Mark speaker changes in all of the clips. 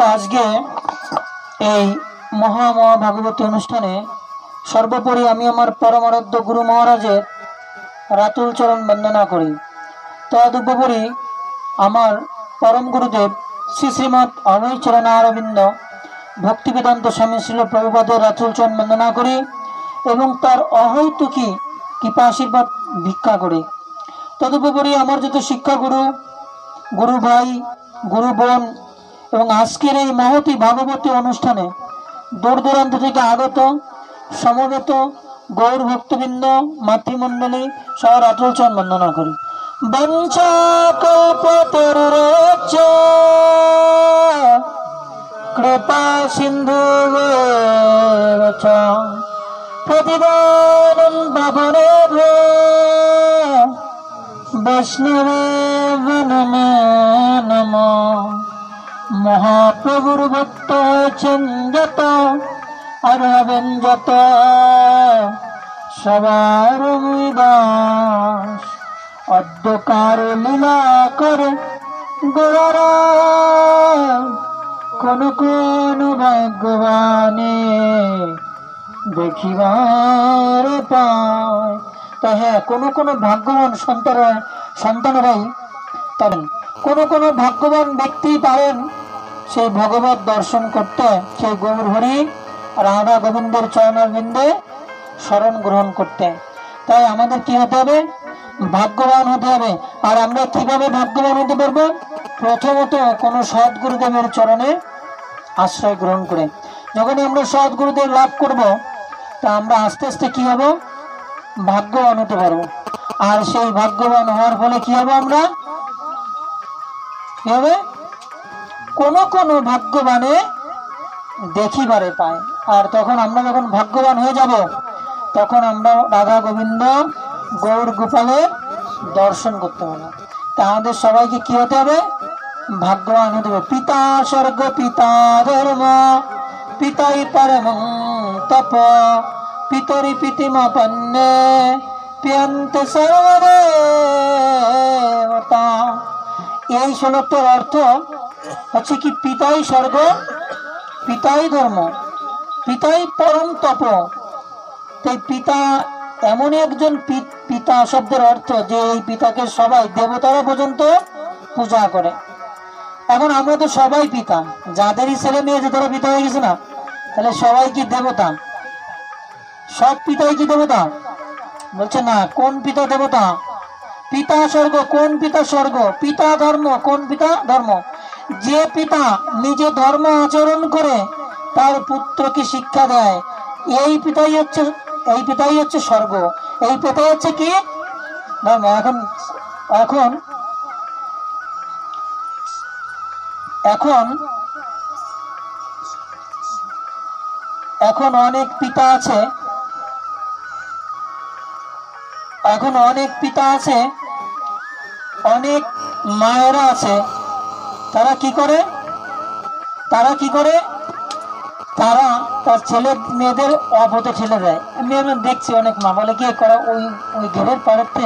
Speaker 1: আজকে এই ভাগবতী অনুষ্ঠানে সর্বোপরি আমি আমার পরমারাধ্য গুরু মহারাজের রাতুল চরণ বন্দনা করি। তদুপরি আমার পরম গুরুদেব শ্রী শ্রীমৎ অভয় চরণারবিন্দ ভক্তিবেদান্ত স্বামী শ্রীল প্রভুপাদের রাতুল চরণ বন্দনা করি এবং তার অহৈতুকী কৃপা আশীর্বাদ ভিক্ষা করি। তদুপরি আমার যত শিক্ষাগুরু, গুরু ভাই, গুরু বোন এবং আজকের এই মহতী ভাগবতী অনুষ্ঠানে দূর দূরান্ত থেকে আগত সমবেত গৌর ভক্তবৃন্দ, মাতৃমণ্ডলী সহ রাতুল চরণ বন্দনা করি। বঞ্চা কল্পতরুশ্চ কৃপা সিন্ধু প্রতিদানং পাবনেভ্যো বৈষ্ণবে নমো নমঃ। মহাপ্রভুর ভক্ত হয়েছেন যত আর হবেন যত, সবার দাস অধ্যকার লীলা করে গোরা কোন কোন ভাগ্যবানে দেখিবার পায়। তা হ্যাঁ, কোন কোন ভাগ্যবান সন্তানরাই পারেন, কোন কোন ভাগ্যবান ব্যক্তি পারেন সেই ভগবত দর্শন করতে, সেই গৌর হরি রাধা গোবিন্দের চরণারবিন্দে শরণ গ্রহণ করতে। তাই আমাদের কি হতে হবে? ভাগ্যবান হতে হবে। আর আমরা কিভাবে ভাগ্যবান হতে পারবো? প্রথমত কোন সদ্গুরুদেবের চরণে আশ্রয় গ্রহণ করে। যখনই আমরা সদ্গুরুদেব লাভ করব, তা আমরা আস্তে আস্তে কি হব? ভাগ্যবান হতে পারবো। আর সেই ভাগ্যবান হওয়ার ফলে কি হবে? আমরা কি হবে? কোন কোন ভাগ্যবানে দেখিবারে পায়। আর তখন আমরা যখন ভাগ্যবান হয়ে যাব, তখন আমরা রাধা গোবিন্দ গৌর গোপালের দর্শন করতে পারবো। তা আমাদের সবাইকে কি হতে হবে? ভাগ্যবান হতে হবে। পিতা স্বর্গ পিতা ধর্ম পিতাই পরম তপ পিতরি পিতিমপন্নে পিয়ন্ত সর্বদেবতা। এই শ্লোকটার অর্থ হচ্ছে কি? পিতাই স্বর্গ, পিতাই ধর্ম, পিতাই পরম তপ। তাই পিতা এমন একজন পিতা শব্দের অর্থ যে এই পিতাকে সবাই দেবতারা পর্যন্ত পূজা করে। এখন আমরা তো সবাই পিতা, যাদেরই ছেলে মেয়ে যে তারা পিতা হয়ে গেছে না, তাহলে সবাই কি দেবতা? সব পিতাই কি দেবতা? বলছে না। কোন পিতা দেবতা? পিতা স্বর্গ। কোন পিতা স্বর্গ? পিতা ধর্ম। কোন পিতা? ধর্ম। যে পিতা নিজে ধর্ম আচরণ করে তার পুত্রকে শিক্ষা দেয়, এই পিতাই হচ্ছে স্বর্গ। এই পিতাই হচ্ছে কি? ধর্ম। এখন এখন এখন এখন অনেক পিতা আছে, অনেক মায়েরা আছে, তারা কি করে? তারা তার ছেলে মেয়েদের অপথে ঠেলে দেয়। আমি দেখছি অনেক মা বলে কি করা, ওই ঘেরের পাড়েতে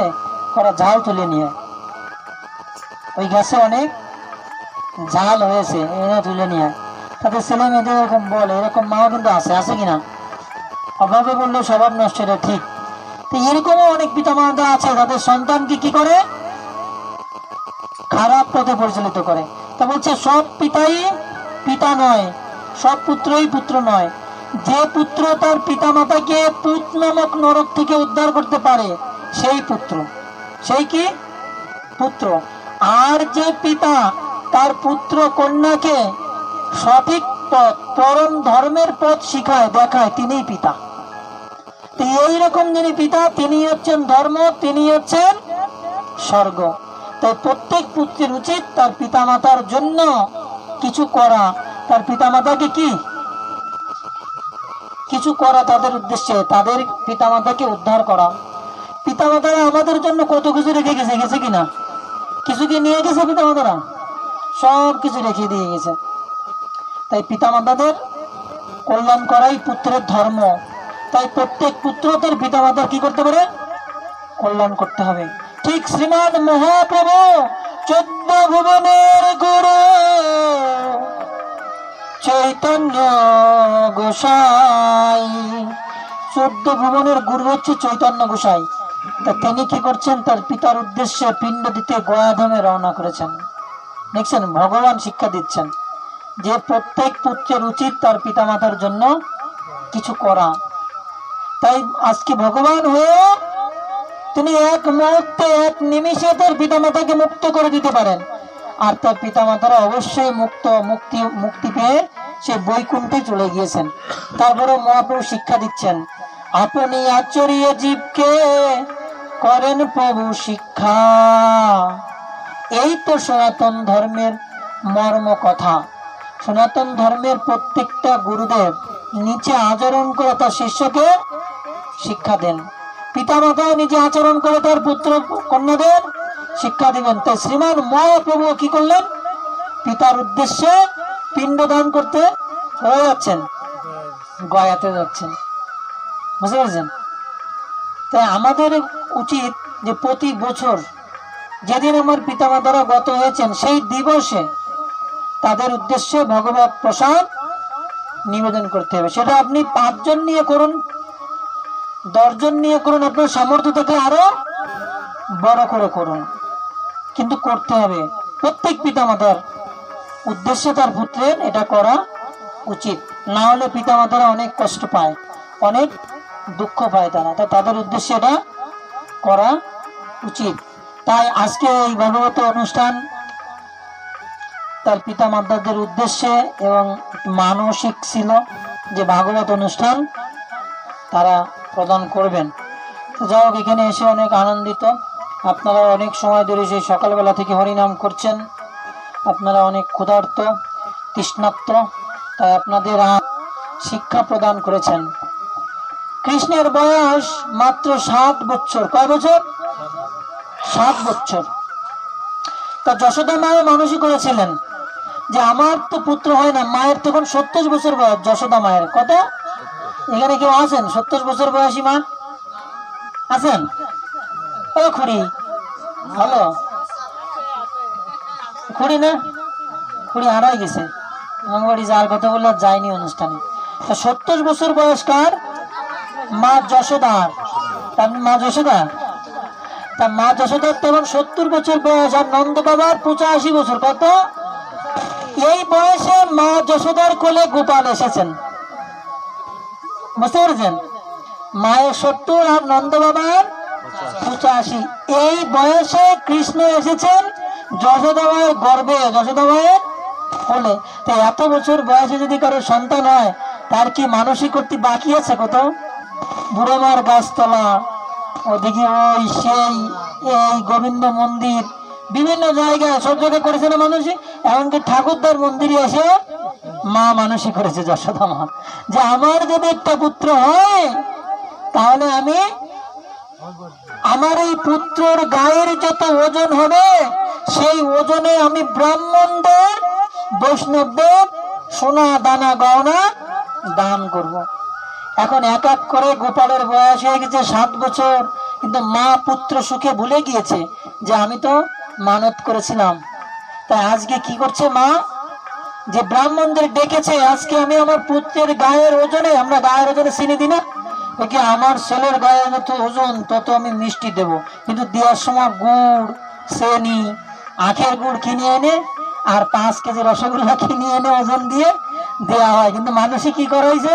Speaker 1: করা ঝাল তুলে নিয়ে, ওই গাছে অনেক ঝাল হয়েছে, এরা তুলে নিয়ে তাদের ছেলে মেয়েদের এরকম বলে। এরকম মাও কিন্তু আছে কিনা? অভাবে বললে স্বভাব নষ্ট, এটা ঠিক। তো এরকমও অনেক পিতা মাতা আছে তাদের সন্তানকে কি করে? খারাপ পথে পরিচালিত করে। তা বলছে সব পিতাই পিতা নয়, সব পুত্রই পুত্র নয়। যে পুত্র তার পিতা মাতাকে পুত নামক নরক থেকে উদ্ধার করতে পারে সেই পুত্র, সেই কি? পুত্র। আর যে পিতা তার পুত্র কন্যাকে সঠিক পথ, পরম ধর্মের পথ শিখায়, দেখায়, তিনিই পিতা। তো এইরকম যিনি পিতা, তিনি হচ্ছেন ধর্ম, তিনি হচ্ছেন স্বর্গ। তাই প্রত্যেক পুত্রের উচিত তার পিতা মাতার জন্য কিছু করা, তার পিতা মাতাকে কিছু করা, তাদের উদ্দেশ্যে তাদের পিতা মাতাকে উদ্ধার করা। পিতা মাতারা আমাদের জন্য কত কিছু রেখে গেছে কিনা? কিছু কি নিয়ে গেছে? পিতা মাতারা সব কিছু রেখে দিয়ে গেছে। তাই পিতা মাতাদের কল্যাণ করাই পুত্রের ধর্ম। তাই প্রত্যেক পুত্র তার পিতা মাতার কি করতে পারে? কল্যাণ করতে হবে। ঠিক শ্রীমান মহাপ্রভু 14 ভুবনের গুরু চৈতন্য গোসাই। 14 ভুবনের গুরু হচ্ছে চৈতন্য গোসাই। তা তিনি কি করছেন, তার পিতার উদ্দেশ্যে পিণ্ড দিতে গয়াধামে রওনা করেছেন। দেখছেন, ভগবান শিক্ষা দিচ্ছেন যে প্রত্যেক পুত্রের উচিত তার পিতামাতার জন্য কিছু করা। তাই আজকে ভগবান হয়ে তিনি এক মুহূর্তে, এক নিমিষে তার পিতামাতাকে মুক্ত করে দিতে পারেন। আর তার পিতামাতারা অবশ্যই মুক্তি পেয়ে সে বৈকুণ্ঠে চলে গিয়েছেন। তারপরে মহাপ্রভু শিক্ষা দিচ্ছেন, আপনি আচরিয়ে জীবকে করেন প্রভু শিক্ষা। এই তো সনাতন ধর্মের মর্ম কথা। সনাতন ধর্মের প্রত্যেকটা গুরুদেব নিচে আচরণ করে তার শিষ্যকে শিক্ষা দেন, পিতামাতা নিজে আচরণ করে তার পুত্র কন্যাদের শিক্ষা দিবেন। তাই শ্রীমান মহাপ্রভু কি করলেন, পিতার উদ্দেশ্যে পিণ্ডদান করতে হয়ে যাচ্ছেন, গয়াতে যাচ্ছেন। বুঝতে পারছেন? তাই আমাদের উচিত যে প্রতি বছর যেদিন আমার পিতামাতারা গত হয়েছেন সেই দিবসে তাদের উদ্দেশ্যে ভগবত প্রসাদ নিবেদন করতে হবে। সেটা আপনি 5 জন নিয়ে করুন, 10 জন নিয়ে করুন, আপনার সামর্থ্য থেকে আরো বড় করে করুন, কিন্তু করতে হবে। প্রত্যেক পিতামাতার উদ্দেশ্যে তার পুত্রের এটা করা উচিত, না হলে পিতামাতারা অনেক কষ্ট পায়, অনেক দুঃখ পায় তারা। তাই তাদের উদ্দেশ্যে এটা করা উচিত। তাই আজকে এই ভাগবত অনুষ্ঠান তার পিতামাতাদের উদ্দেশ্যে এবং মানসিক ছিল যে ভাগবত অনুষ্ঠান তারা প্রদান করবেন। তো যাই হোক, এখানে এসে অনেক আনন্দিত। আপনারা অনেক সময় ধরে সেই সকালবেলা থেকে হরিনাম করছেন, আপনারা অনেক ক্ষুধার্ত তৃষ্ণার্ত, তাই আপনাদের শিক্ষা প্রদান করেছেন। কৃষ্ণের বয়স মাত্র 7 বছর। কয় বছর? 7 বছর। তা যশোদা মাও মানসিক করেছিলেন যে আমার তো পুত্র হয় না। মায়ের তখন 70 বছর বয়স। যশোদা মায়ের কত? এখানে কেউ আছেন 70 বছর বয়সী মা? আছেন? ও খুড়ি, ভালো খুড়ি না? খুড়ি হারাই গেছে, অঙ্গবাড়ি যাওয়ার কথা বললে যায়নি অনুষ্ঠানে। 70 বছর বয়স্কার মা যশোদার, তার মা যশোদা, তা মা যশোদার তখন 70 বছর বয়স, আর নন্দ বাবার 85 বছর। কত? এই বয়সে মা যশোদার কোলে গোপাল এসেছেন। বুঝতে পেরেছেন? মায়ের 70 আর নন্দ বাবার 85। এই বয়সে কৃষ্ণ এসেছেন যশোদা মায়ের গর্ভে, যশোদা মায়ের কোলে। তো এত বছর বয়সে যদি কারো সন্তান হয়, তার কি মানসিক করতে বাকি আছে? কত? বুড়ো মার গাছতলা, ওদিকে ওই সেই এই গোবিন্দ মন্দির, বিভিন্ন জায়গায় সব জায়গায় করেছে না মানসিক। এমনকি ঠাকুরদার মন্দিরে এসে মা মানসিক করেছে যশোদা মা, যে আমার যদি একটা পুত্র হয় তাহলে আমি আমার এই পুত্রের গায়ের যত ওজন হবে সেই ওজনে আমি ব্রাহ্মণদের, বৈষ্ণবদের সোনা দানা গয়না দান করব। এখন এক এক করে গোপালের বয়স হয়ে গেছে 7 বছর, কিন্তু মা পুত্র সুখে ভুলে গিয়েছে যে আমি তো মানত করেছিলাম। তাই আজকে কি করছে মা, যে ব্রাহ্মণদের ডেকেছে, আজকে আমি আমার পুত্রের গায়ের ওজনে, আমরা গায়ের ওজনে চিনি দিই না, ওকে আমার ছেলের গায়ের যত ওজন তত আমি মিষ্টি দেব। কিন্তু দেওয়ার সময় গুড়, চেনি, আখের গুড় কিনে এনে আর 5 কেজি রসগোল্লা কিনে এনে ওজন দিয়ে দেওয়া হয়। কিন্তু মানুষই কি করা হয়েছে,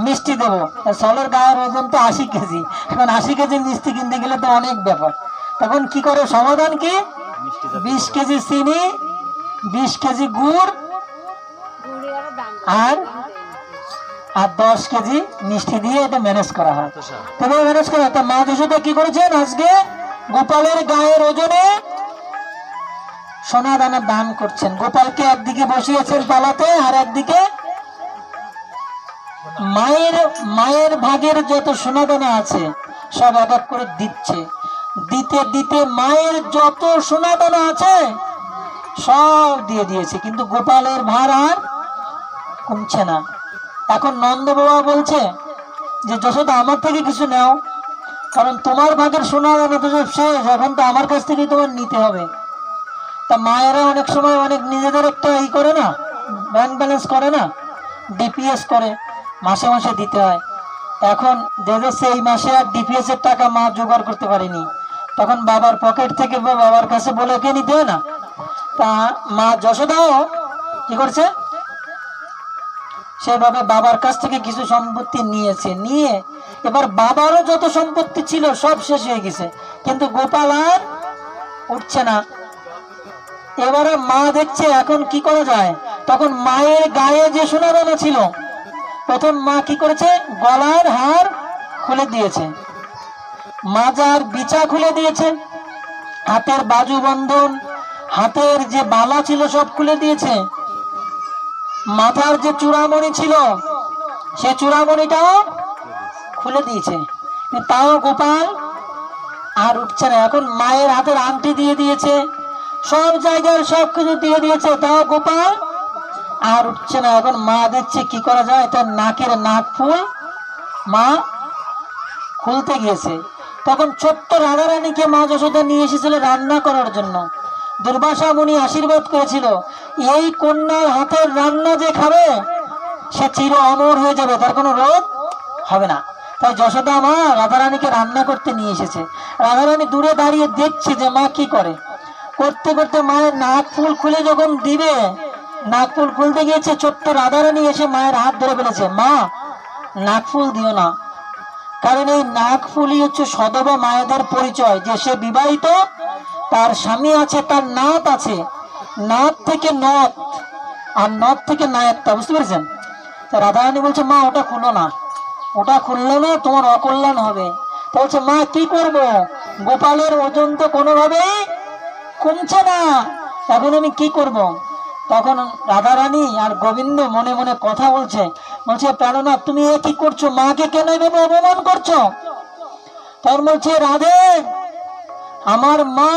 Speaker 1: মিষ্টি দেবো। ছেলের গায়ের ওজন তো 80 কেজি, এখন 80 কেজি মিষ্টি কিনতে গেলে তো অনেক ব্যাপার। তখন কি করে, সমাধান কি, 20 কেজি চিনি, 20 কেজি গুড় আর 10 কেজি মিষ্টি দিয়ে এটা ম্যানেজ করা হয়। তবে ম্যানেজ করা হয়। তা মা যশোদা কি করেছেন, আজকে গোপালের গায়ের ওজনে সোনা দানা দান করছেন। গোপালকে একদিকে বসিয়েছেন পালাতে, আর একদিকে মায়ের ভাগের যত সোনা দানা আছে সব এক এক করে দিচ্ছে। দিতে দিতে মায়ের যত সোনা দানা আছে সব দিয়ে দিয়েছে, কিন্তু গোপালের ভার আর কমছে না। এখন নন্দ বাবা বলছে যে যশোদা আমার থেকে কিছু নাও, কারণ তোমার ভাগের সোনা দানা তো সব শেষ, এখন তো আমার কাছ থেকেই তোমার নিতে হবে। তা মায়েরা অনেক সময় অনেক নিজেদের একটা করে না, ব্যাংক ব্যালেন্স করে না, ডিপিএস করে, মাসে মাসে দিতে হয়। এখন দেখেছে এই মাসে আর ডিপিএস এর টাকা মা জোগাড় করতে পারেনি, তখন বাবার পকেট থেকে বা বাবার কাছে বলে কে নিতে হয় না। তা মা যশোদাও কি করছে, সেভাবে বাবার কাছ থেকে কিছু সম্পত্তি নিয়েছে, নিয়ে এবার বাবারও যত সম্পত্তি ছিল সব শেষ হয়ে গেছে, কিন্তু গোপাল আর উঠছে না। এবারে মা দেখছে এখন কি করা যায়, তখন মায়ের গায়ে যে সোনা দানা ছিল, প্রথম মা কি করেছে, গলার হার খুলে দিয়েছে, মাজার বিচা খুলে দিয়েছে, হাতের বাজু বন্ধন, হাতের যে বালা ছিল সব খুলে দিয়েছে, মাথার যে চূড়ামণি ছিল সে চূড়ামণিটাও খুলে দিয়েছে, তাও গোপাল আর উঠছে না। এখন মায়ের হাতের আংটি দিয়ে দিয়েছে, সব জায়গায় সবকিছু দিয়ে দিয়েছে, তাও গোপাল আর উঠছে না। এখন মা দেখছে কি করা যায়, তার নাকের নাক ফুল মা খুলতে গিয়েছে। তখন ছোট্ট রাধারানীকে মা যশোদা নিয়ে এসেছিল রান্না করার জন্য। দুর্বাসা মুনি আশীর্বাদ করেছিল, এই কন্যার হাতের রান্না যে খাবে সে চির অমর হয়ে যাবে, তার কোনো রোগ হবে না। তাই যশোদা মা রাধারানীকে রান্না করতে নিয়ে এসেছে। রাধারানী দূরে দাঁড়িয়ে দেখছে যে মা কি করে, করতে করতে মায়ের নাক ফুল খুলে যখন দিবে, নাক ফুল খুলতে গিয়েছে, ছোট্ট রাধারানী এসে মায়ের হাত ধরে ফেলেছে, মা নাক ফুল দিও না, কারণ এই নাক ফুলই হচ্ছে সদবা মায়েদের পরিচয়, যে সে বিবাহিত, তার স্বামী আছে, তার নাত আছে, নাত থেকে নথ আর নথ থেকে নায়কটা, বুঝতে পেরেছেন। রাধারানী বলছে মা ওটা খুলো না, ওটা খুললে না তোমার অকল্যাণ হবে। তো বলছে মা কি করব, গোপালের ওজন তো কোনোভাবেই কমছে না, এখন আমি কি করব। তখন রাধারানী আর গোবিন্দ মনে মনে কথা বলছে, বলছে প্রাণনাথ তুমি এ কি করছো, মাকে কেন এভাবে অপমান করছো। তখন বলছে রাধে, আমার মা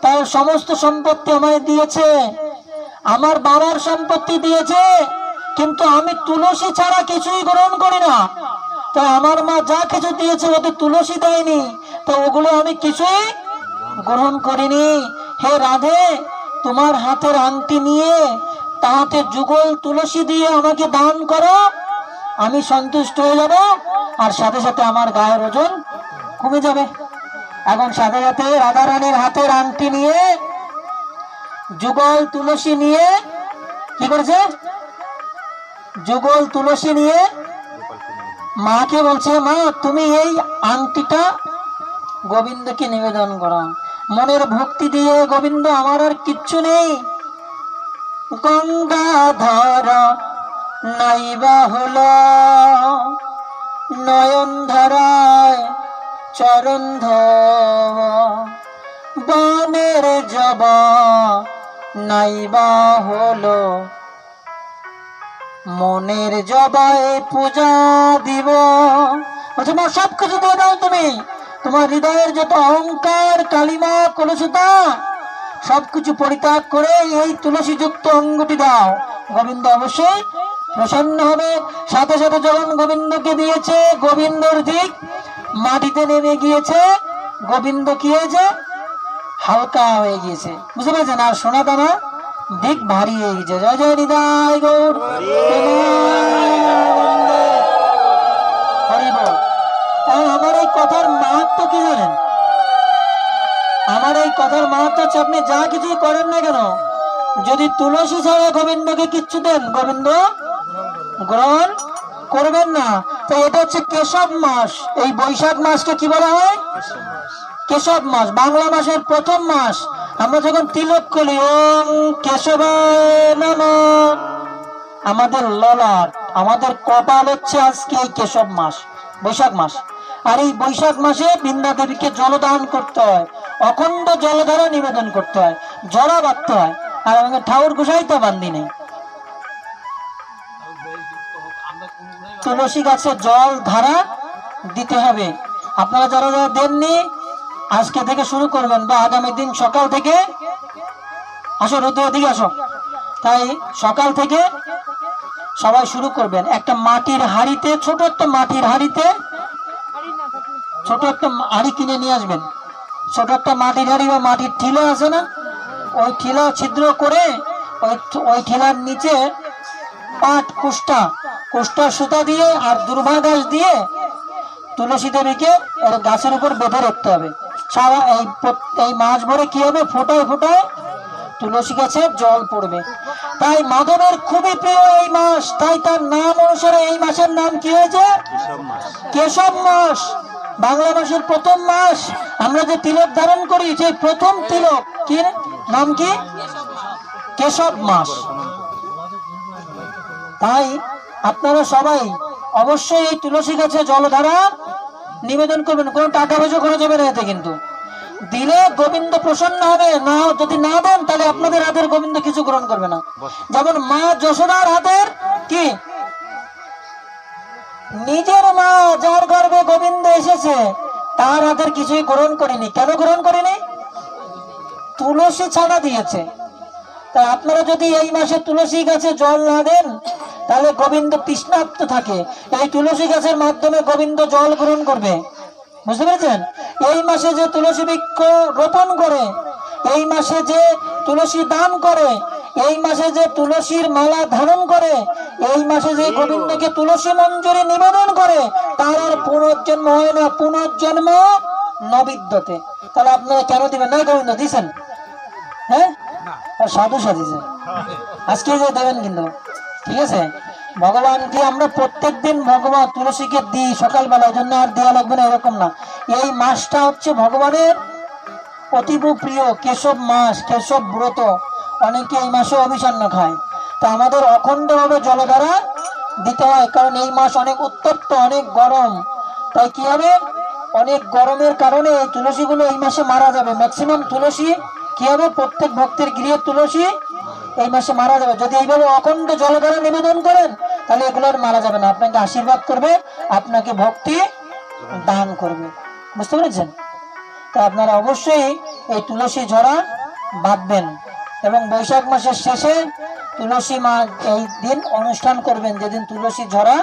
Speaker 1: তার সমস্ত সম্পত্তি আমায় দিয়েছে, আমার বাবার সম্পত্তি দিয়েছে, কিন্তু আমি তুলসী ছাড়া কিছুই গ্রহণ করি না। তাই আমার মা যা কিছু দিয়েছে ওতে তুলসী দেয়নি, তো ওগুলো আমি কিছুই গ্রহণ করিনি। হে রাধে, তোমার হাতের আংটি নিয়ে তাহাতে যুগল তুলসী দিয়ে আমাকে দান করো, আমি সন্তুষ্ট হয়ে যাব, আর সাথে সাথে আমার গায়ের ওজন কমে যাবে। এখন সাথে সাথে রাধারানীর হাতের আংটি নিয়ে যুগল তুলসী নিয়ে কি করেছে, যুগল তুলসী নিয়ে মাকে বলছে মা তুমি এই আংটিটা গোবিন্দকে নিবেদন করো, মনের ভক্তি দিয়ে, গোবিন্দ আমার আর কিচ্ছু নেই, গঙ্গাধর নাইবা হলো নয়ন ধরায় চরণ ধর, বনের জবা নাইবা হলো মনের জবায় পূজা দিব। বলছে মা সবকিছু দিয়ে দাও তুমি, তোমার হৃদয়ের যত অহংকার কালিমা কলুষতা সবকিছু পরিত্যাগ করে এই তুলসী যুক্ত অঙ্গটি দাও, গোবিন্দ অবশ্যই প্রসন্ন হবে। সাথে সাথে যখন গোবিন্দকে দিয়েছে, গোবিন্দর দিক মাটিতে নেমে গিয়েছে, গোবিন্দ কি হয়েছে, হালকা হয়ে গিয়েছে, বুঝতে পেরেছেন, আর সোনা দানা দিক ভারী হয়ে গেছে। জয় জয় হৃদয় গৌর হরি বল। আমার এই কথার মাহাত্ম কি জানেন, আমার এই কথার মাহাত্ম হচ্ছে আপনি যা কিছুই করেন না কেন, যদি তুলসী ছাড়া গোবিন্দকে কিচ্ছু দেন, গোবিন্দ গ্রহণ করবেন না। তো এটা হচ্ছে কেশব মাস, এই বৈশাখ মাসকে কি বলা হয়, কেশব মাস, বাংলা মাসের প্রথম মাস। আমরা যখন তিলক করি ওম কেশবায় নমঃ, আমাদের ললাট, আমাদের কপাল হচ্ছে আজকে এই কেশব মাস, বৈশাখ মাস। আর এই বৈশাখ মাসে বৃন্দা দেবীকে জলদান করতে হয়, অখণ্ড জলধারা নিবেদন করতে হয়, জড়া বাঁধতে হয়, আর আমাকে ঠাকুর গোসাই তো বান্ধি নেই। তুলসী গাছে জল ধারা দিতে হবে। আপনারা যারা যারা দেননি আজকে থেকে শুরু করবেন, বা আগামী দিন সকাল থেকে, আসো রোদে ওদিকে আসো, তাই সকাল থেকে সবাই শুরু করবেন। একটা মাটির হাঁড়িতে, ছোট একটা মাটির হাঁড়িতে, ছোট একটা হাঁড়ি কিনে নিয়ে আসবেন, ছোট একটা মাটির হাঁড়ি বা মাটির ঠিলা আছে না, ওই ঠিলা ছিদ্র করে ওই ঠিলার নিচে পাট কুষ্টা সুতা দিয়ে আর দুর্ভা গাছ দিয়ে তুলসী দেবীকে গাছের উপর বেঁধে রাখতে হবে। সারা এই মাস ভরে কি হবে, ফোটায় ফোটায় তুলসী গাছে জল পড়বে। তাই মাধবের খুবই প্রিয় এই মাস, তাই তার নাম অনুসারে এই মাসের নাম কি হয়েছে? কেশব মাস। বাংলা মাসের প্রথম মাস। আমরা যে তিলক ধারণ করি, যে প্রথম তিলক কি নাম? কি? কেশব মাস। তাই আপনারা সবাই অবশ্যই এই তুলসী গাছে জলধারা নিবেদন করবেন। কোনো টাকা পয়সা করা যাবে না এতে, কিন্তু দিলে গোবিন্দ প্রসন্ন হবে। না যদি না দেন তাহলে আপনাদের হাতের গোবিন্দ কিছু গ্রহণ করবে না। যেমন মা যশোদার হাতের কি, নিজের মা যার গর্ভে গোবিন্দ এসেছে তার হাতের কিছুই গ্রহণ করেনি। কেন গ্রহণ করেনি? তুলসী ছাড়া দিয়েছে। তাই আপনারা যদি এই মাসে তুলসী গাছে জল না দেন তাহলে গোবিন্দ তৃষ্ণার্ত থাকে। এই তুলসী গাছের মাধ্যমে গোবিন্দ জল গ্রহণ করবে। বুঝতে পেরেছেন? এই মাসে যে তুলসী বৃক্ষ রোপণ করে, এই মাসে যে তুলসী দান করে, এই মাসে যে তুলসীর মালা ধারণ করে, এই মাসে যে গোবিন্দকে তুলসী মঞ্জুরি নিবেদন করে, তার আর পুনর্জন্ম হয় না, পুনর্জন্ম নবিদ্যতে। তাহলে আপনারা কেন দিবেন না? গোবিন্দ দিছেন, হ্যাঁ, সাধু সাজিয়েছেন, আজকে যে দেবেন কিন্তু, ঠিক আছে? ভগবানকে আমরা প্রত্যেক দিন ভগবান তুলসীকে দিই সকালবেলা, জন্য আর দেওয়া লাগবে না এরকম না। এই মাসটা হচ্ছে ভগবানের অতীব প্রিয় কেশব মাস, কেশব ব্রত। অনেকে এই মাসে অভিষণ্ণ খায়। তা আমাদের অখণ্ডভাবে জলধারা দিতে হয়, কারণ এই মাস অনেক উত্তপ্ত, অনেক গরম। তাই কি হবে, অনেক গরমের কারণে এই তুলসীগুলো এই মাসে মারা যাবে। ম্যাক্সিমাম তুলসী কি হবে, প্রত্যেক ভক্তের গৃহে তুলসী এই মাসে মারা যাবে। যদি এইভাবে অখণ্ড জলধারা নিবেদন করেন তাহলে এগুলো আর মারা যাবে না, আপনাকে আশীর্বাদ করবে, আপনাকে ভক্তি দান করবে। বুঝতে পেরেছেন? তা আপনারা অবশ্যই এই তুলসী ঝরা বাঁধবেন এবং বৈশাখ মাসের শেষে তুলসী মা এই দিন অনুষ্ঠান করবেন, যেদিন তুলসী ঝরা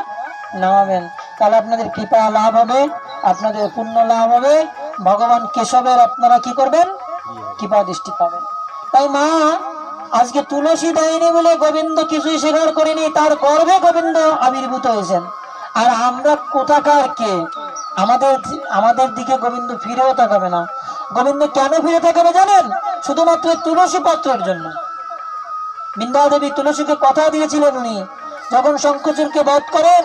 Speaker 1: নামাবেন। তাহলে আপনাদের কৃপা লাভ হবে, আপনাদের পুণ্য লাভ হবে, ভগবান কেশবের আপনারা কি করবেন, কৃপা দৃষ্টি পাবেন। তাই মা আজকে তুলসী দেয়নি বলে গোবিন্দ কিছুই স্বীকার করেনি, তার গর্ভে গোবিন্দ আবির্ভূত হয়েছেন। আর আমরা কোথাকার কে? আমাদের দিকে গোবিন্দ ফিরেও তাকাবে না। গোবিন্দ কেন ফিরে তাকাবে জানেন? শুধুমাত্র তুলসী পত্রের জন্য। বৃন্দা দেবী তুলসীকে কথা দিয়েছিলেন, উনি যখন শঙ্খচূড়কে বধ করেন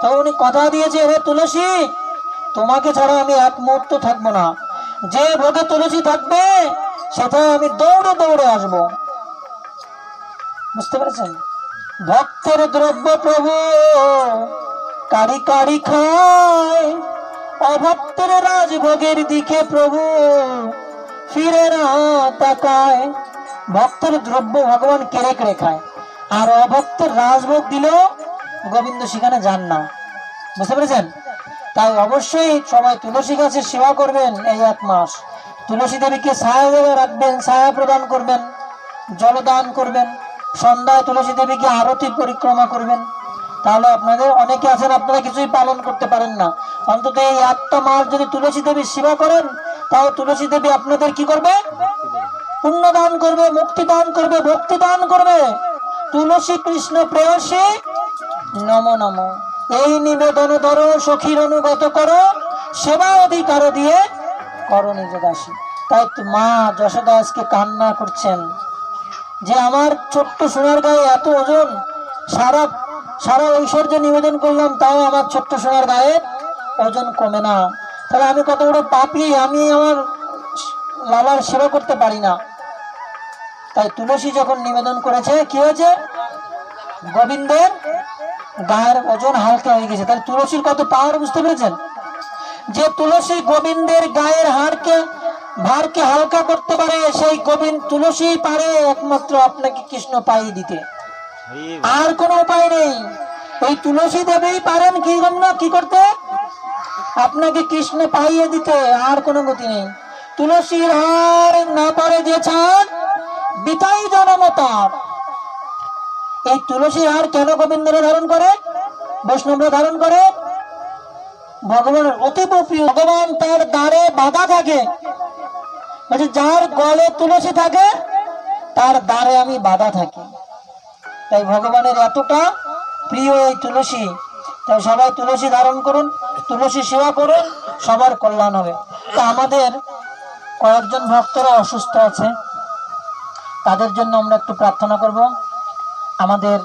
Speaker 1: তখন উনি কথা দিয়েছে, হে তুলসী, তোমাকে ছাড়া আমি এক মুহূর্ত থাকবো না। যে ভোগে তুলসী থাকবে সেটাই আমি দৌড়ে দৌড়ে আসবো। বুঝতে পেরেছেন? ভক্তের দ্রব্য প্রভু কারি কারি খায়, অভক্তের রাজভোগের দিকে প্রভু ফিরে না তাকায়। ভক্তের দ্রব্য ভগবান কেড়ে কেড়ে খায়, আর অভক্তের রাজভোগ দিলেও গোবিন্দ সেখানে যান না। বুঝতে পেরেছেন? তাই অবশ্যই সবাই তুলসী গাছের সেবা করবেন। এই এক মাস তুলসী দেবীকে ছায়া জায়গায় রাখবেন, ছায়া প্রদান করবেন, জলদান করবেন, সন্ধ্যায় তুলসী দেবীকে আরতি পরিক্রমা করবেন। তাহলে আপনাদের অনেকে আছেন আপনারা কিছুই পালন করতে পারেন না, অন্তত এই একটা মাস যদি তুলসী দেবীর সেবা করেন তাও তুলসী দেবী আপনাদের কি করবে, পুণ্য দান করবে, মুক্তি দান করবে, ভক্তি দান করবে। তুলসী কৃষ্ণ প্রেয়সী নম নম, এই নিবেদন ধরো সখীর অনুগত করো, সেবা অধিকার দিয়ে করো নিজ দাসী। তাই মা যশোদা আজকে কান্না করছেন যে আমার ছোট্ট সোনার গায়ে এত ওজন, সারা ঐশ্বর্য নিবেদন করলাম তাও আমার ছোট্ট সোনার গায়ে ওজন কমে না। তাহলে আমি কত বড় পাপী, আমি আমার লালার সেবা করতে পারি না। তাই তুলসী যখন নিবেদন করেছে কি হয়েছে, গোবিন্দের গায়ের ওজন হালকা হয়ে গেছে। তাহলে তুলসীর কত পাওয়ার, বুঝতে পেরেছেন? যে তুলসী গোবিন্দের গায়ের ভারকে হালকা করতে পারে, সেই গোবিন্দ তুলসী পারে একমাত্র আপনাকে কৃষ্ণ পাইয়ে দিতে, আর কোনো উপায় নেই। এই তুলসী দেবী পারেন কি করতে, আপনাকে কৃষ্ণ পাইয়ে দিতে, আর কোনো গতি নেই। তুলসীর হার না পারে যে ছাড় বিতাই জনমতার। এই তুলসীর হার কেন গোবিন্দরা ধারণ করে, বৈষ্ণবরা ধারণ করে? ভগবানের অতীব প্রিয়। ভগবান তার দ্বারে বাধা থাকে, যার গলে তুলসী থাকে তার দ্বারে আমি বাধা থাকি। তাই ভগবানের এতটা প্রিয় এই তুলসী, তাই সবাই তুলসী ধারণ করুন, তুলসী সেবা করুন, সবার কল্যাণ হবে। তা আমাদের কয়েকজন ভক্তরা অসুস্থ আছে, তাদের জন্য আমরা একটু প্রার্থনা করব। আমাদের